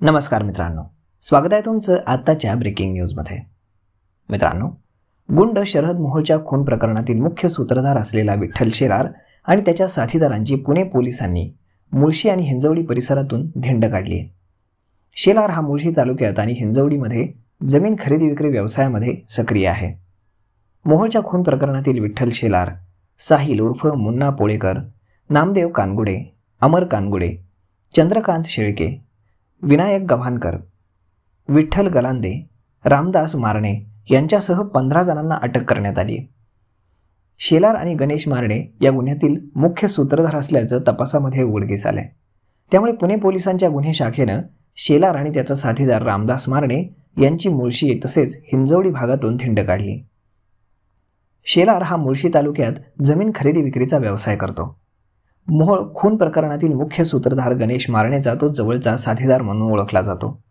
नमस्कार मित्रांनो, स्वागत आहे तुमचं आत्ताच्या ब्रेकिंग न्यूजमध्ये। मित्रांनो, गुंड शरद मोहोळच्या खून प्रकरणातील मुख्य सूत्रधार असलेला विठ्ठल शेलार आणि त्याच्या साथीदारांची पुणे पोलिसांनी मुळशी आणि हिंजवडी परिसरातून धिंड काढली आहे। शेलार हा मुळशी तालुक्यात आणि हिंजवडीमध्ये जमीन खरेदी विक्री व्यवसायामध्ये सक्रिय आहे। मोहोळच्या खून प्रकरणातील विठ्ठल शेलार, साहिल उर्फ मुन्ना पोळेकर, नामदेव कानगुडे, अमर कानगुडे, चंद्रकांत शेळके, विनायक गव्हाणकर, विठ्ठल गलांदे, रामदास मारणे यांच्यासह 15 जणांना अटक करण्यात आली। शेलार आणि गणेश मारणे या गुन्ह्यातील मुख्य सूत्रधार असल्याचं तपासामध्ये उघडकीस आलंय। त्यामुळे पुणे पोलिसांच्या गुन्हे शाखेनं शेलार आणि त्याचा साथीदार रामदास मारणे यांची मुळशी तसेच हिंजवडी भागातून धिंड काढली। शेलार हा मुळशी तालुक्यात जमीन खरेदी विक्रीचा व्यवसाय करतो। मोहोळ खून प्रकरणातील मुख्य सूत्रधार गणेश मारणेचा तो जवळचा साथीदार म्हणून ओळखला जातो।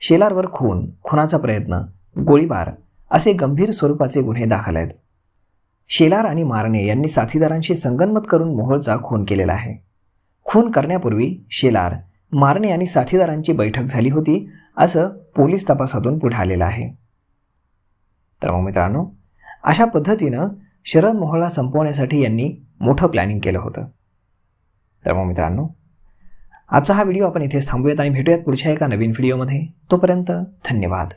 शेलारवर खून, खुनाचा प्रयत्न, गोळीबार असे गंभीर स्वरूपाचे गुन्हे दाखल आहेत। शेलार आणि मारणे यांनी साथीदारांशी संगनमत करून मोहोळचा खून केलेला आहे। खून करण्यापूर्वी शेलार, मारणे आणि साथीदारांची बैठक झाली होती असं पोलीस तपासातून पुढे आलेलं आहे। तर मग मित्रांनो, अशा पद्धतीनं शरद मोहोळला संपवण्यासाठी यांनी मोठं प्लॅनिंग केलं होतं। तर मग मित्रांनो, आजचा हा व्हिडिओ आपण इथेच थांबूयात आणि भेटूयात पुढच्या एका नवीन व्हिडिओमध्ये। तोपर्यंत धन्यवाद।